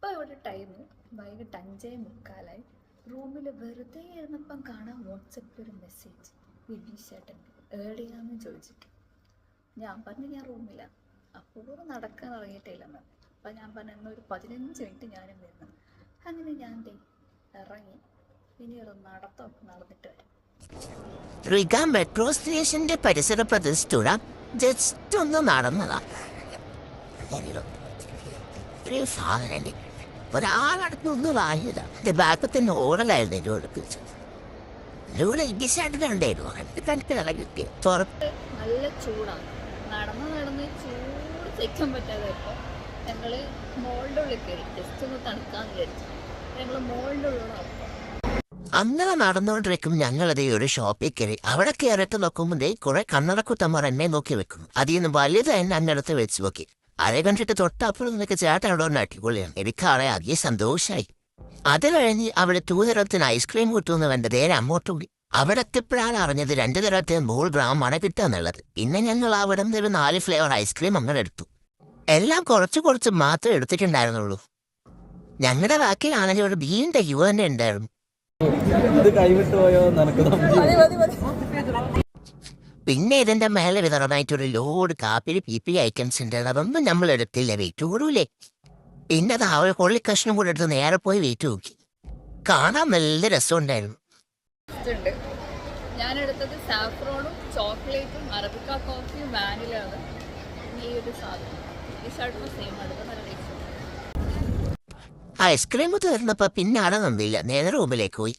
ഇപ്പോൾ ഇവിടെ ടൈം വൈകിട്ട് 5:45. റൂമിൽ വെറുതെ ഇരുന്നപ്പം കാണാം വാട്സപ്പിൽ ഒരു മെസ്സേജ്, വിനീഷേട്ടൻ ഏടിയാന്ന് ചോദിച്ചിട്ട്. ഞാൻ പറഞ്ഞു ഞാൻ റൂമിലാണ്, അപ്പോൾ നടക്കാൻ ഇറങ്ങിയിട്ടില്ലെന്ന്. അപ്പം ഞാൻ പറഞ്ഞു എന്നൊരു 15 മിനിറ്റ് ഞാനും വരുന്നു. അങ്ങനെ ഞാൻ ഇറങ്ങി, ഇനി ഒരു നടന്നിട്ട് വരാം. റിഗ മെട്രോ സ്റ്റേഷന്റെ പരിസര പ്രദേശത്തൂടെ ജസ്റ്റ് ഒന്ന് നടന്നതാ. ഒരു സാധനം ഒരാളടുത്തൊന്നും വാങ്ങിയതാ. എന്റെ ബാക്കിൽ തന്നെ ഓടലായിരുന്നു എന്നോട് ഇംഗ്ലീഷായിട്ടുണ്ടായിരുന്നു. നല്ല ചൂടാണ്. നടന്ന് ചൂട് സഹിക്കാൻ പറ്റാതെ ഇപ്പോൾ ഞങ്ങൾ മോളുടെ ഉള്ളിൽ കയറി ജസ്റ്റ് ഒന്ന് തണുക്കാന്ന് വിചാരിച്ചു. ഞങ്ങൾ മോളുടെ ഉള്ളിൽ നടക്കും. അങ്ങനെ നടന്നുകൊണ്ടിരിക്കും ഞങ്ങളതേ ഒരു ഷോപ്പിൽ കയറി. അവിടെ കയറിയിട്ട് നോക്കുമ്പോഴേ കുറെ കണ്ണടക്കുത്തമ്മർ എന്നെ നോക്കി വെക്കുന്നു. അതിൽ നിന്ന് വലുത് എന്നെ അങ്ങടുത്ത് വെച്ച് നോക്കി. അതെ കണ്ടിട്ട് തൊട്ടപ്പുറം നിനക്ക് ചേട്ടനോട് അടിപൊളിയാണ്. എനിക്കാളെ അധികം സന്തോഷമായി. അത് കഴിഞ്ഞ് അവിടെ 2 തരത്തിന് ഐസ്ക്രീം കിട്ടുമെന്ന് വേണ്ടത് നേരെ അങ്ങോട്ട് പോയി. അവിടെ എത്തിയപ്പോഴാണ് അറിഞ്ഞത് 2 തരത്തിന് 100 ഗ്രാമാണ് കിട്ടുകയെന്നുള്ളത്. പിന്നെ ഞങ്ങൾ അവിടെ നിന്ന് ഒരു 4 ഫ്ലേവർ ഐസ്ക്രീം അങ്ങനെ എടുത്തു. എല്ലാം കുറച്ച് മാത്രമേ എടുത്തിട്ടുണ്ടായിരുന്നുള്ളൂ. ഞങ്ങളുടെ ബാക്കിലാണെങ്കിൽ ഒരു ബീന്റെ ക്യൂ തന്നെ ഉണ്ടായിരുന്നു. പിന്നെ ഇതിന്റെ മേലെ വിതറമായിട്ടൊരു ലോഡ് കാപ്പി പി ഐറ്റംസ് ഉണ്ട്. അതൊന്നും നമ്മൾ എടുത്തില്ല, വെയിറ്റ് കൂടൂലേ. പിന്നെ അത് ആ ഒരു കൊള്ളി കഷ്ണം കൂടെ എടുത്ത് നേരെ പോയി വെയിറ്റ് നോക്കി. കാണാൻ നല്ല രസമുണ്ടായിരുന്നു. ഞാൻ എടുത്തത് സാഫ്രോണും ചോക്ലേറ്റും അറബിക്ക കോഫിയും വാനിലാണ്. ഈ ഒരു സാധനം സെയിം അടുത്ത നല്ല ടേസ്റ്റ്. ഐസ്ക്രീം തീർന്നപ്പോ പിന്നെ അട നന്ദിയില്ല, നേരെ റൂമിലേക്ക് പോയി.